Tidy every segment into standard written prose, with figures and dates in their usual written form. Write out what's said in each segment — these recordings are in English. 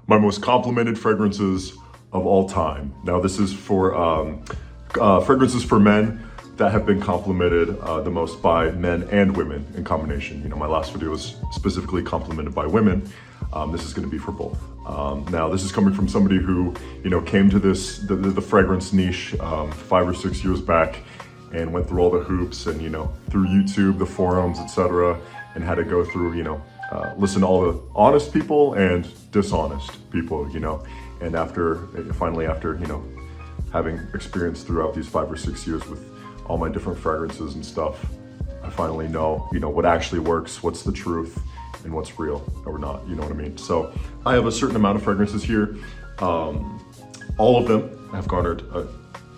my most complimented fragrances of all time. Now this is for fragrances for men that have been complimented the most by men and women in combination. You know, my last video was specifically complimented by women. This is gonna be for both. Now this is coming from somebody who, you know, came to the fragrance niche 5 or 6 years back and went through all the hoops and, you know, through YouTube, the forums, etc., and had to go through, you know, listen to all the honest people and dishonest people, you know. And finally after, you know, having experienced throughout these 5 or 6 years with all my different fragrances and stuff, I finally know, you know, what actually works, what's the truth, and what's real or not, you know what I mean? So I have a certain amount of fragrances here. All of them have garnered a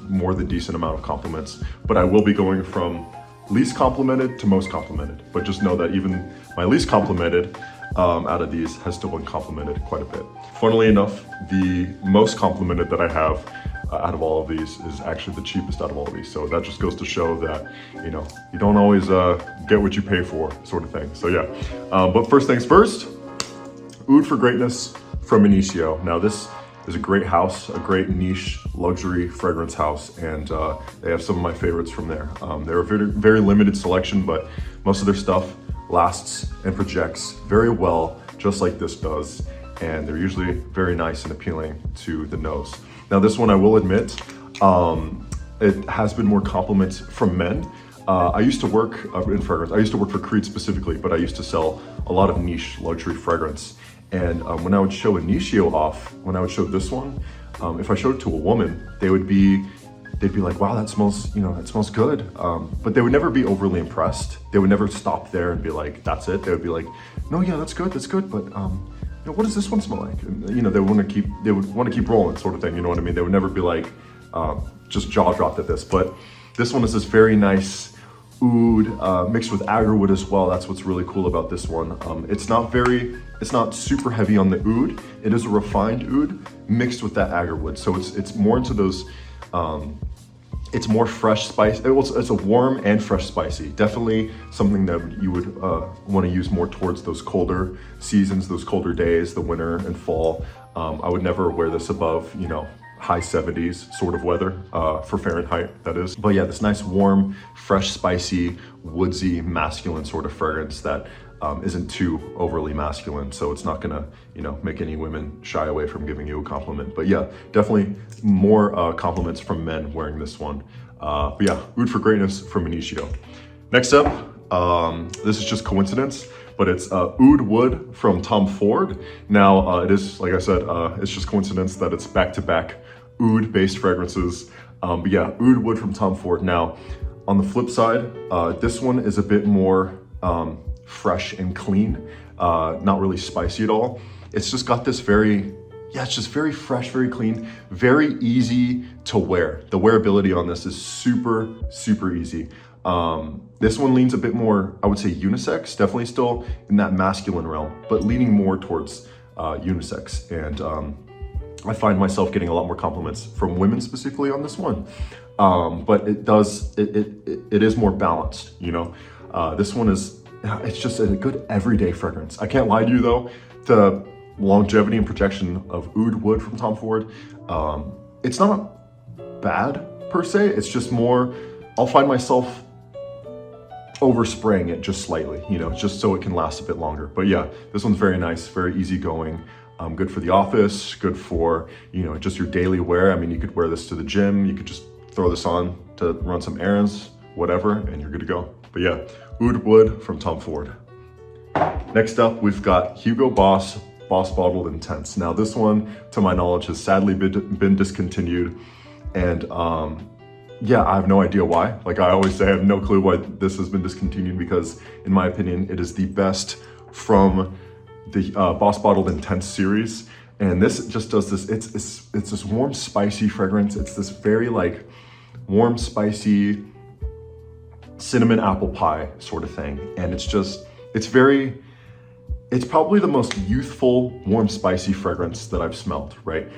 more than decent amount of compliments, but I will be going from least complimented to most complimented. But just know that even my least complimented out of these has still been complimented quite a bit. Funnily enough, the most complimented that I have out of all of these is actually the cheapest out of all of these. So that just goes to show that, you know, you don't always get what you pay for, sort of thing. So yeah, but first things first, Oud for Greatness from Initio. Now this is a great house, a great niche luxury fragrance house, and they have some of my favorites from there. They're a very, very limited selection, but most of their stuff lasts and projects very well, just like this does. And they're usually very nice and appealing to the nose. Now this one, I will admit, it has been more compliments from men. I used to work in fragrance. I used to work for Creed specifically, but I used to sell a lot of niche luxury fragrance. And when I would show Initio off, when I would show this one, if I showed it to a woman, they'd be like, wow, that smells, you know, that smells good. But they would never be overly impressed. They would never stop there and be like, that's it. They would be like, no, yeah, that's good, but you know, what does this one smell like? And, you know, they would want to keep rolling, sort of thing. You know what I mean? They would never be like, just jaw dropped at this. But this one is this very nice oud mixed with agarwood as well. That's what's really cool about this one. It's not super heavy on the oud. It is a refined oud mixed with that agarwood. So it's more into those. It's more fresh spice. It's a warm and fresh spicy. Definitely something that you would want to use more towards those colder seasons, those colder days, the winter and fall. I would never wear this above, you know, high 70s sort of weather for Fahrenheit, that is. But yeah, this nice warm, fresh, spicy, woodsy, masculine sort of fragrance that isn't too overly masculine, so it's not gonna, you know, make any women shy away from giving you a compliment. But yeah, definitely more compliments from men wearing this one. But yeah, Oud for Greatness from Initio. Next up, this is just coincidence, but it's Oud Wood from Tom Ford. Now, it is, like I said, it's just coincidence that it's back-to-back oud-based fragrances. But yeah, Oud Wood from Tom Ford. Now, on the flip side, this one is a bit more fresh and clean, not really spicy at all. It's just got this it's just very fresh, very clean, very easy to wear. The wearability on this is super, super easy. This one leans a bit more, I would say unisex, definitely still in that masculine realm, but leaning more towards unisex. And I find myself getting a lot more compliments from women specifically on this one. But it is more balanced, you know. This one it's just a good everyday fragrance. I can't lie to you though, the longevity and projection of Oud Wood from Tom Ford, it's not bad per se, it's just more, I'll find myself overspraying it just slightly, you know, just so it can last a bit longer. But yeah, this one's very nice, very easygoing, good for the office, good for, you know, just your daily wear. I mean, you could wear this to the gym, you could just throw this on to run some errands, whatever, and you're good to go. But yeah, Oud Wood from Tom Ford. Next up, we've got Hugo Boss Bottled Intense. Now this one, to my knowledge, has sadly been discontinued. And yeah, I have no idea why. Like I always say, I have no clue why this has been discontinued, because in my opinion, it is the best from the Boss Bottled Intense series. And this just does this, it's this warm, spicy fragrance. It's this very like warm, spicy, cinnamon apple pie sort of thing. And it's probably the most youthful, warm, spicy fragrance that I've smelled, right?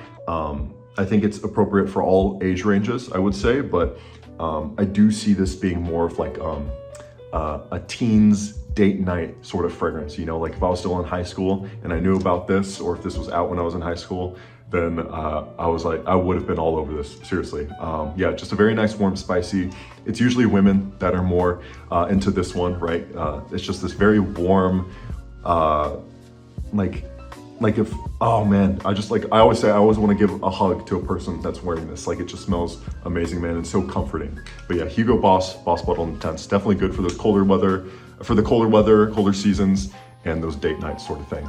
I think it's appropriate for all age ranges, I would say, but I do see this being more of like a teen's date night sort of fragrance, you know, like if I was still in high school and I knew about this, or if this was out when I was in high school, then I was like, I would have been all over this, seriously. Yeah, just a very nice, warm, spicy. It's usually women that are more into this one, right? It's just this very warm, like if, oh man, I always say, I always want to give a hug to a person that's wearing this. Like, it just smells amazing, man, and so comforting. But yeah, Hugo Boss Bottled Intense, definitely good for those colder weather, colder seasons, and those date nights sort of thing.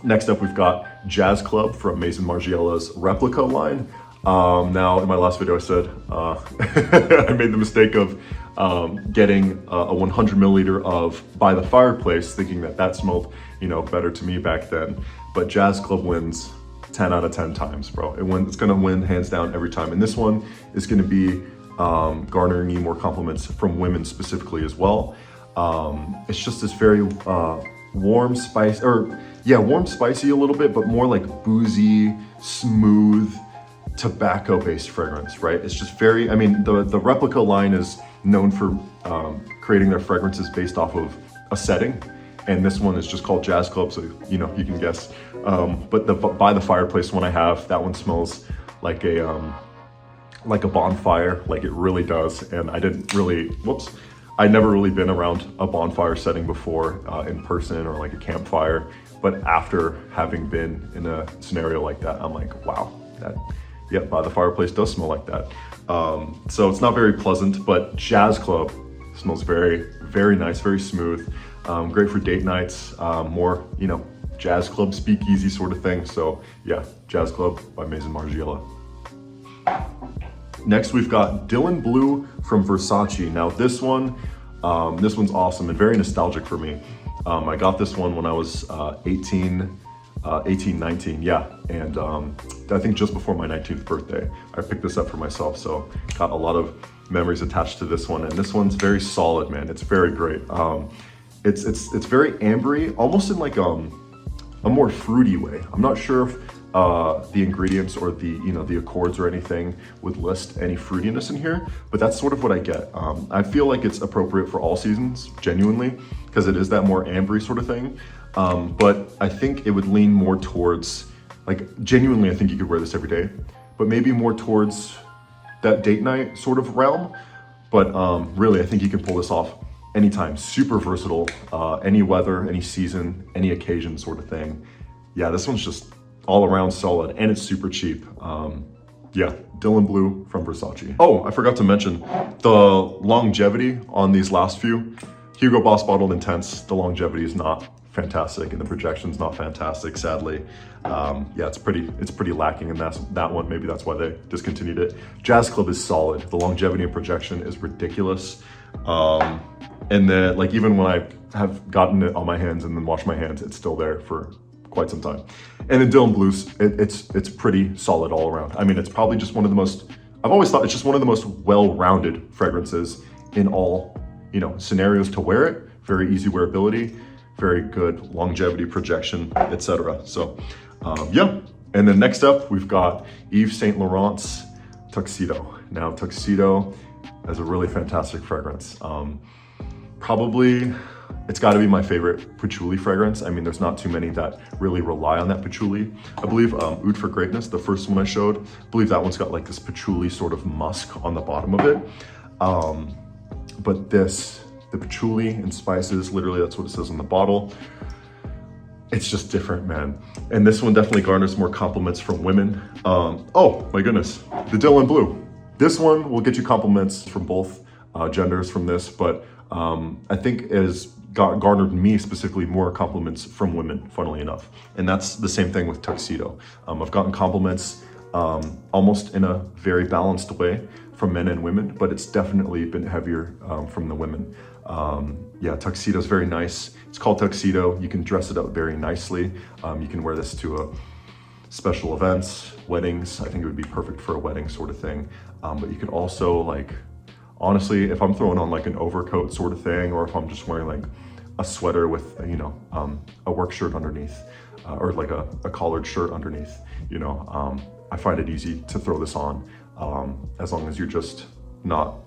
Next up, we've got Jazz Club from Maison Margiela's Replica line. Now, in my last video, I said I made the mistake of getting a 100 milliliter of By the Fireplace, thinking that smelled, you know, better to me back then. But Jazz Club wins 10 out of 10 times, bro. It's gonna win hands down every time. And this one is gonna be garnering you more compliments from women specifically as well. It's just this very warm, spicy a little bit, but more like boozy, smooth, tobacco-based fragrance, right? It's just very, I mean, the Replica line is known for creating their fragrances based off of a setting, and this one is just called Jazz Club, so you know, you can guess. But the By the Fireplace one I have, that one smells like a bonfire, like it really does. And I'd never really been around a bonfire setting before in person, or like a campfire. But after having been in a scenario like that, I'm like, wow, By the Fireplace does smell like that. So it's not very pleasant, but Jazz Club smells very, very nice, very smooth. Great for date nights, more, you know, Jazz Club speakeasy sort of thing. So yeah, Jazz Club by Maison Margiela. Next, we've got Dylan Blue from Versace. Now this one's awesome and very nostalgic for me. I got this one when I was 18, 19, yeah. And I think just before my 19th birthday, I picked this up for myself. So got a lot of memories attached to this one. And this one's very solid, man. It's very great. It's very ambery, almost in like a more fruity way. I'm not sure if the ingredients or the accords or anything would list any fruitiness in here, but that's sort of what I get. I feel like it's appropriate for all seasons, genuinely, because it is that more ambery sort of thing. But I think it would lean more towards, like, genuinely, I think you could wear this every day, but maybe more towards that date night sort of realm. But really, I think you can pull this off anytime. Super versatile, any weather, any season, any occasion sort of thing. Yeah, this one's just all around solid, and it's super cheap. Yeah, Dylan Blue from Versace. Oh, I forgot to mention the longevity on these last few. Hugo Boss Bottled Intense, the longevity is not fantastic, and the projection's not fantastic, sadly. Yeah, it's pretty lacking in that one. Maybe that's why they discontinued it. Jazz Club is solid. The longevity and projection is ridiculous. And then, like, even when I have gotten it on my hands and then washed my hands, it's still there for quite some time. And then Dylan Blue's, it's pretty solid all around. I mean, it's probably just one of the most, I've always thought it's just one of the most well-rounded fragrances in all, you know, scenarios to wear it. Very easy wearability, very good longevity, projection, etc. So yeah. And then next up, we've got Yves Saint Laurent's Tuxedo. Now, Tuxedo is a really fantastic fragrance. Probably, it's got to be my favorite patchouli fragrance. I mean, there's not too many that really rely on that patchouli. I believe Oud for Greatness, the first one I showed, I believe that one's got like this patchouli sort of musk on the bottom of it. But the patchouli and spices, literally that's what it says on the bottle. It's just different, man. And this one definitely garners more compliments from women. Oh my goodness, the Dylan Blue. This one will get you compliments from both genders from this, but I think it has garnered me specifically more compliments from women, funnily enough. And that's the same thing with Tuxedo. I've gotten compliments almost in a very balanced way from men and women, but it's definitely been heavier from the women. Yeah, Tuxedo is very nice. It's called Tuxedo. You can dress it up very nicely. You can wear this to special events, weddings. I think it would be perfect for a wedding sort of thing. But you can also, like, honestly, if I'm throwing on like an overcoat sort of thing, or if I'm just wearing like a sweater with, you know, a work shirt underneath, or like a collared shirt underneath, you know, I find it easy to throw this on, as long as you're just not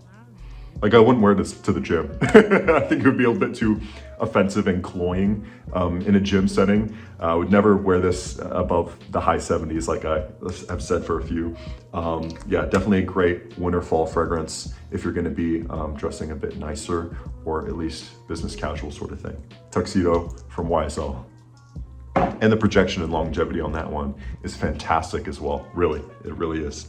Like I wouldn't wear this to the gym. I think it would be a bit too offensive and cloying in a gym setting. I would never wear this above the high 70s like I have said for a few. Yeah, definitely a great winter fall fragrance if you're gonna be dressing a bit nicer or at least business casual sort of thing. Tuxedo from YSL. And the projection and longevity on that one is fantastic as well. Really, it really is.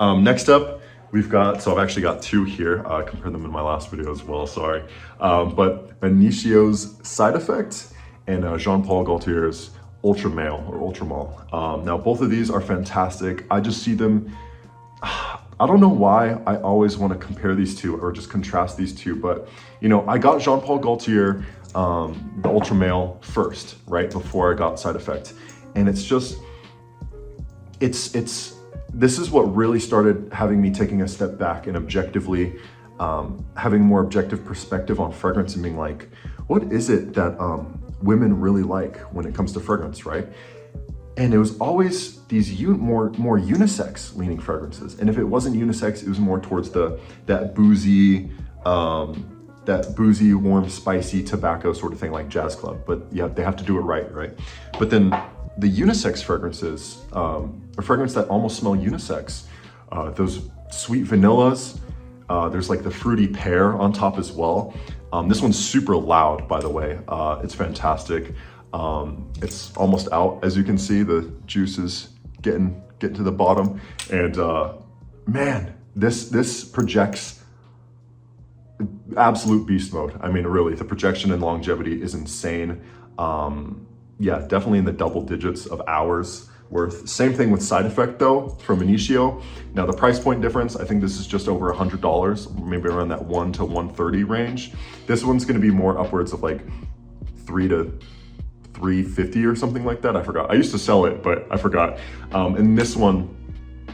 Next up, we've got, so I've actually got two here. I compared them in my last video as well, sorry. But Inicio's Side Effect and Jean-Paul Gaultier's Ultra Male or Ultra Male. Now, both of these are fantastic. I just see them, I don't know why I always want to compare these two or just contrast these two, but you know, I got Jean-Paul Gaultier, the Ultra Male first, right? Before I got Side Effect. And it's just, this is what really started having me taking a step back and objectively having more objective perspective on fragrance and being like, what is it that women really like when it comes to fragrance, right? And it was always these more unisex leaning fragrances. And if it wasn't unisex, it was more towards that boozy, warm, spicy tobacco sort of thing like Jazz Club. But yeah, they have to do it right? But then the unisex fragrances, a fragrance that almost smell unisex, those sweet vanillas, there's like the fruity pear on top as well. This one's super loud, by the way. It's fantastic. It's almost out, as you can see, the juice is getting to the bottom. And man, this projects absolute beast mode. I mean, really, the projection and longevity is insane. Yeah, definitely in the double digits of hours worth. Same thing with Side Effect though, from Inicio. Now the price point difference, I think this is just over $100, maybe around that $1 to $130 range. This one's gonna be more upwards of like $3 to $350 or something like that. I forgot. I used to sell it, but I forgot. And this one,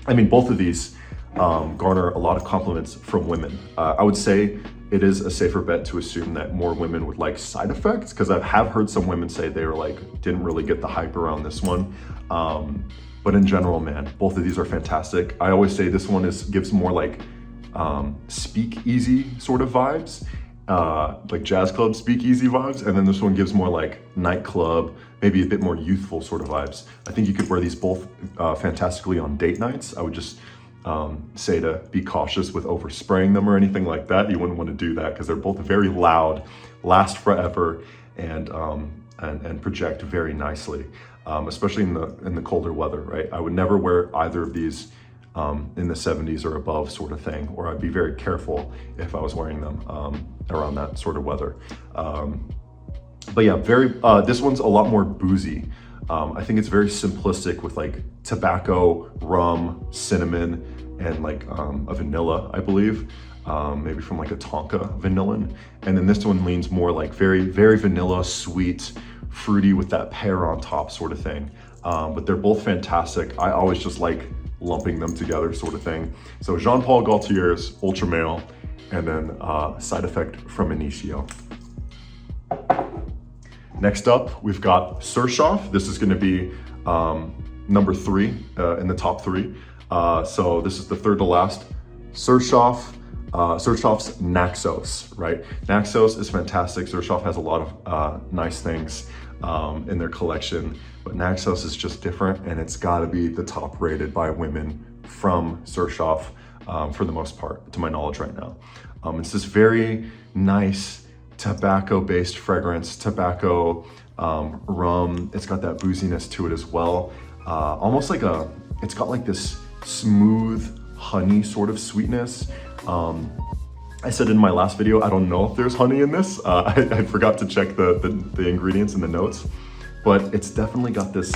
I mean, both of these garner a lot of compliments from women. I would say it is a safer bet to assume that more women would like Side Effects, because I have heard some women say they were like, didn't really get the hype around this one. But in general, man, both of these are fantastic. I always say this one gives more like speakeasy sort of vibes, like Jazz Club speakeasy vibes. And then this one gives more like nightclub, maybe a bit more youthful sort of vibes. I think you could wear these both fantastically on date nights. I would just say to be cautious with overspraying them or anything like that. You wouldn't want to do that because they're both very loud, last forever, and project very nicely, especially in the colder weather, right? I would never wear either of these in the 70s or above sort of thing, or I'd be very careful if I was wearing them around that sort of weather. But yeah, this one's a lot more boozy. I think it's very simplistic with like tobacco, rum, cinnamon, and like a vanilla, I believe, maybe from like a Tonka vanillin. And then this one leans more like very, very vanilla, sweet, fruity with that pear on top sort of thing. But they're both fantastic. I always just like lumping them together sort of thing. So Jean-Paul Gaultier's Ultra Male, and then Side Effect from Inicio. Next up, we've got Surshoff. This is gonna be number 3 in the top 3. So this is the third to last. Surshoff's Naxos, right? Naxos is fantastic. Surshoff has a lot of nice things in their collection, but Naxos is just different, and it's gotta be the top rated by women from Surshoff for the most part, to my knowledge right now. It's this very nice tobacco-based fragrance, tobacco, rum. It's got that booziness to it as well. Almost like it's got like this smooth honey sort of sweetness. I said in my last video, I don't know if there's honey in this. I forgot to check the ingredients in the notes, but it's definitely got this,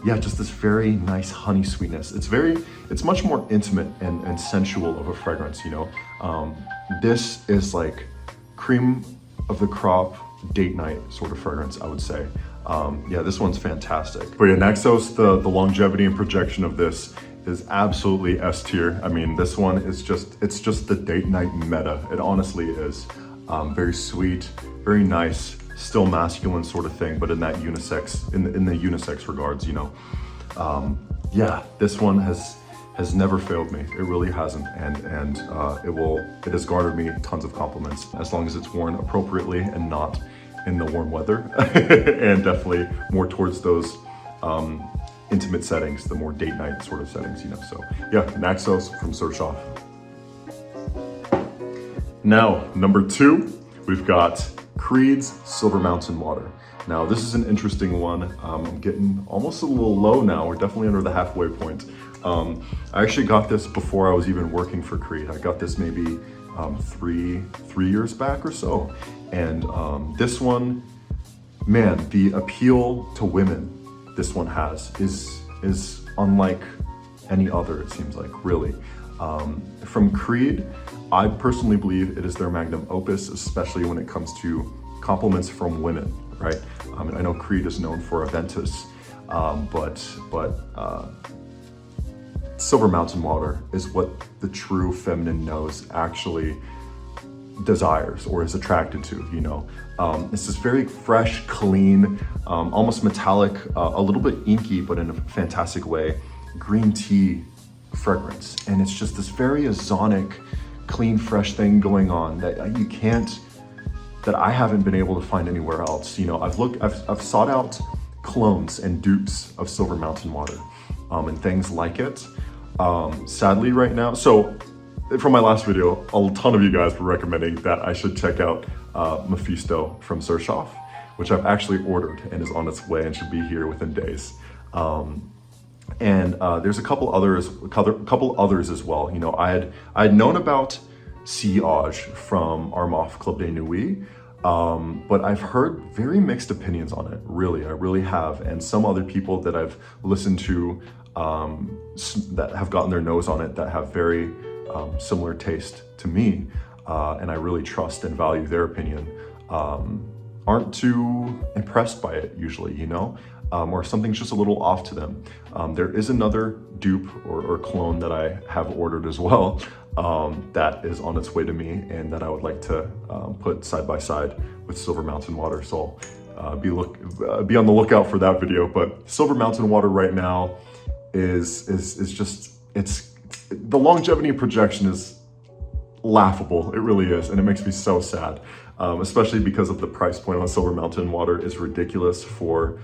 yeah, just this very nice honey sweetness. It's much more intimate and sensual of a fragrance, you know? This is like cream of the crop date night sort of fragrance, I would say. Yeah, this one's fantastic. But yeah, Naxos, the longevity and projection of this is absolutely S tier. I mean, this one is it's just the date night meta. It honestly is. Very sweet, very nice, still masculine sort of thing, but in that unisex, in the unisex regards, you know. Yeah, this one has has never failed me. It really hasn't, and it has garnered me tons of compliments as long as it's worn appropriately and not in the warm weather, and definitely more towards those intimate settings, the more date night sort of settings, you know. So yeah, Naxos from Surf. Now, number 2, we've got Creed's Silver Mountain Water. Now, this is an interesting one. I'm getting almost a little low now. We're definitely under the halfway point. I actually got this before I was even working for Creed. I got this maybe three years back or so. And this one, man, the appeal to women this one has is unlike any other, it seems like, really. From Creed, I personally believe it is their magnum opus, especially when it comes to compliments from women, right? I know Creed is known for Aventus, but Silver Mountain Water is what the true feminine nose actually desires or is attracted to, you know. It's this very fresh, clean, almost metallic, a little bit inky, but in a fantastic way, green tea fragrance. And it's just this very ozonic, clean, fresh thing going on that I haven't been able to find anywhere else. You know, I've sought out clones and dupes of Silver Mountain Water, and things like it. Sadly right now, so from my last video, a ton of you guys were recommending that I should check out Mephisto from Surf, which I've actually ordered and is on its way and should be here within days. And there's a couple others as well. You know, I had known about Siege from Armaf Club de Nuit, but I've heard very mixed opinions on it. Really, I really have. And some other people that I've listened to that have gotten their nose on it that have very similar taste to me, and I really trust and value their opinion, aren't too impressed by it usually, you know, or something's just a little off to them. There is another dupe or clone that I have ordered as well, that is on its way to me and that I would like to put side by side with Silver Mountain Water. So be on the lookout for that video. But Silver Mountain Water right now is just, the longevity projection is laughable. It really is, and it makes me so sad, especially because of the price point on Silver Mountain Water is ridiculous for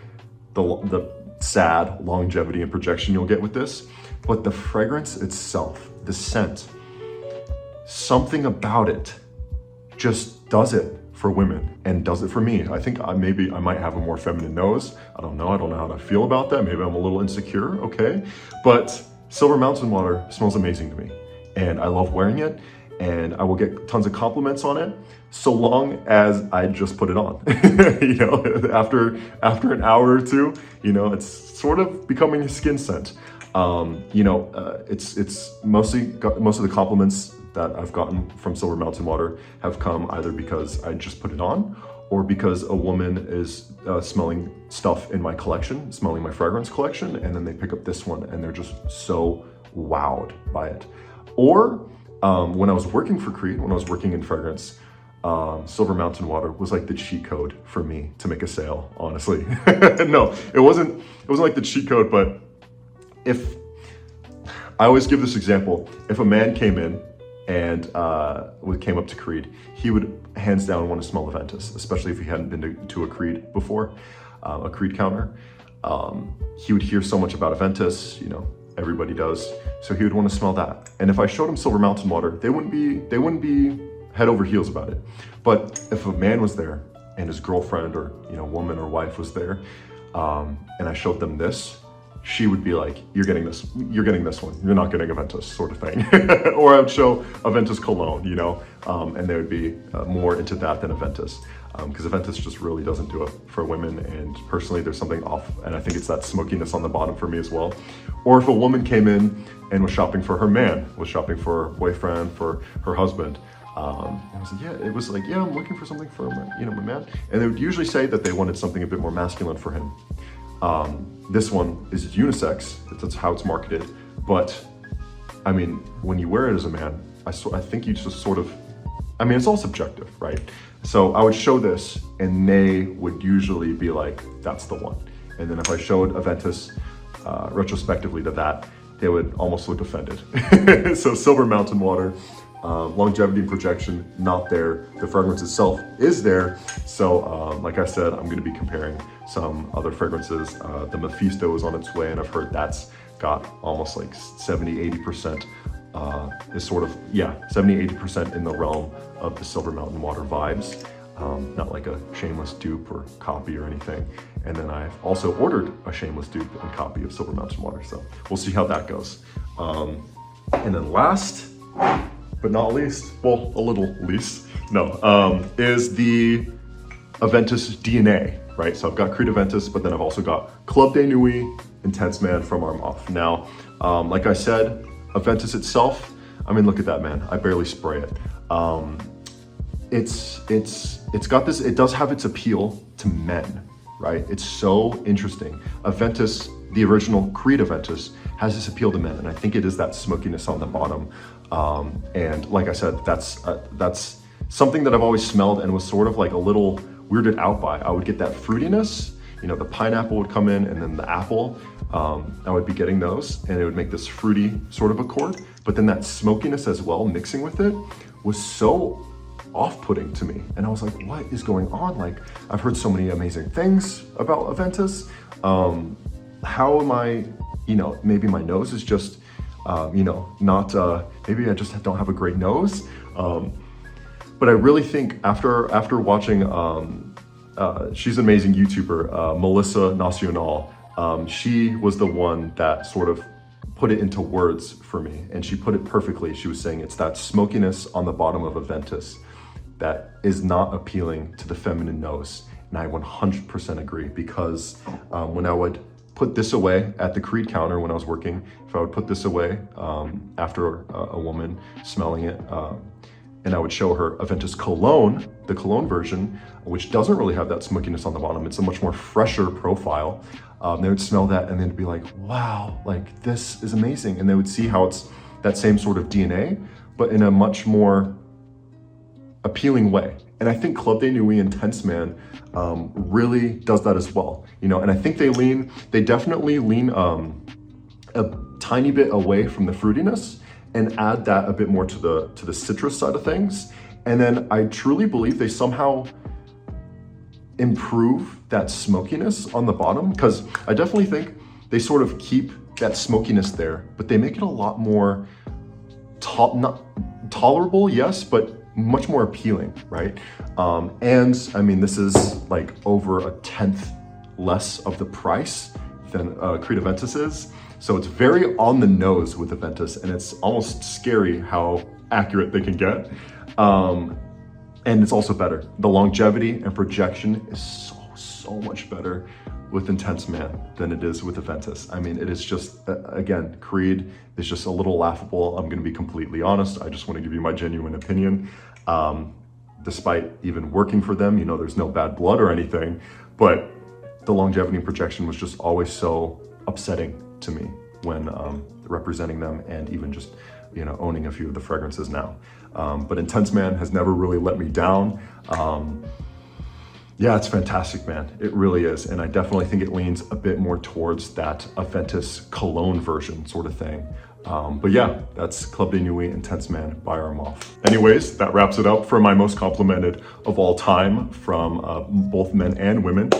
the sad longevity and projection you'll get with this. But the fragrance itself, the scent, something about it just does it for women and does it for me. I think maybe I might have a more feminine nose. I don't know how to feel about that. Maybe I'm a little insecure, okay? But Silver Mountain Water smells amazing to me and I love wearing it, and I will get tons of compliments on it so long as I just put it on. You know, after an hour or two, you know, it's sort of becoming a skin scent. You know, it's most of the compliments that I've gotten from Silver Mountain Water have come either because I just put it on or because a woman is smelling stuff in my collection, smelling my fragrance collection, and then they pick up this one and they're just so wowed by it. Or when I was working for Creed, when I was working in fragrance, Silver Mountain Water was like the cheat code for me to make a sale, honestly. No, it wasn't like the cheat code, but if, I always give this example, if a man came in and came up to Creed, he would hands down want to smell Aventus, especially if he hadn't been to a Creed before, a Creed counter. He would hear so much about Aventus, you know, everybody does, so he would want to smell that. And if I showed him Silver Mountain Water, they wouldn't be head over heels about it. But if a man was there and his girlfriend or, you know, woman or wife was there, and I showed them this, she would be like, you're getting this one, you're not getting Aventus, sort of thing. Or I would show Aventus cologne, you know, and they would be more into that than Aventus, because Aventus just really doesn't do it for women, and personally there's something off, and I think it's that smokiness on the bottom for me as well. Or if a woman came in and was shopping for her man, was shopping for her boyfriend, for her husband, it was like, yeah, I'm looking for something for my, you know, my man, and they would usually say that they wanted something a bit more masculine for him. This one is unisex, that's how it's marketed, but I mean, when you wear it as a man, I think you just sort of, I mean, it's all subjective, right? So I would show this and they would usually be like, that's the one. And then if I showed Aventus retrospectively to that, they would almost look offended. So Silver Mountain Water, longevity and projection, not there. The fragrance itself is there. So like I said, I'm gonna be comparing some other fragrances. The Mephisto is on its way, and I've heard that's got almost like 70-80% is sort of, 70-80% in the realm of the Silver Mountain Water vibes. Not like a shameless dupe or copy or anything. And then I've also ordered a shameless dupe and copy of Silver Mountain Water. So we'll see how that goes. And then last but not least, well, a little least, is the Aventus DNA, right? So I've got Creed Aventus, but then I've also got Club de Nuit Intense Man from Armaf. Now, like I said, Aventus itself, I mean, look at that, man. I barely spray it. It's got this, it does have its appeal to men, right? It's so interesting. Aventus, the original Creed Aventus, has this appeal to men, and I think it is that smokiness on the bottom. And like I said, that's something that I've always smelled and was sort of like a little weirded out by. I would get that fruitiness, you know, the pineapple would come in, and then the apple, I would be getting those, and it would make this fruity sort of accord. But then that smokiness as well, mixing with it, was so off-putting to me. And I was like, what is going on? Like, I've heard so many amazing things about Aventus. How am I, you know, maybe my nose is just, you know, not, maybe I just don't have a great nose. But I really think after watching, she's an amazing YouTuber, Melissa Nacional. She was the one that sort of put it into words for me, and she put it perfectly. She was saying it's that smokiness on the bottom of Aventus that is not appealing to the feminine nose. And I 100% agree, because when I would put this away at the Creed counter when I was working, if I would put this away after a woman smelling it, and I would show her Aventus Cologne, the Cologne version, which doesn't really have that smokiness on the bottom. It's a much more fresher profile. They would smell that and they'd be like, wow, like this is amazing. And they would see how it's that same sort of DNA, but in a much more appealing way. And I think Club de Nuit Intense Man really does that as well. You know, and I think they definitely lean a tiny bit away from the fruitiness and add that a bit more to the citrus side of things. And then I truly believe they somehow improve that smokiness on the bottom, because I definitely think they sort of keep that smokiness there, but they make it a lot more not tolerable, yes, but much more appealing, right? And I mean, this is like over 1/10 less of the price than Creed Aventus is. So it's very on the nose with Aventus, and it's almost scary how accurate they can get. And it's also better. The longevity and projection is so much better with Intense Man than it is with Aventus. I mean, it is just, again, Creed is just a little laughable. I'm gonna be completely honest. I just wanna give you my genuine opinion. Despite even working for them, you know, there's no bad blood or anything, but the longevity and projection was just always so upsetting to me when representing them, and even just, you know, owning a few of the fragrances now. But Intense Man has never really let me down. Yeah, it's fantastic, man. It really is. And I definitely think it leans a bit more towards that Aventus Cologne version sort of thing. But yeah, that's Club de Nuit Intense Man by Armaf. Anyways, that wraps it up for my most complimented of all time from both men and women.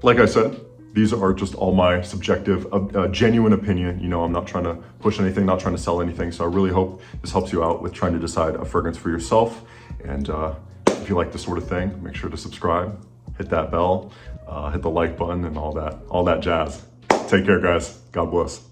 Like I said, these are just all my subjective, genuine opinion. You know, I'm not trying to push anything, not trying to sell anything. So I really hope this helps you out with trying to decide a fragrance for yourself. And if you like this sort of thing, make sure to subscribe, hit that bell, hit the like button, and all that jazz. Take care, guys. God bless.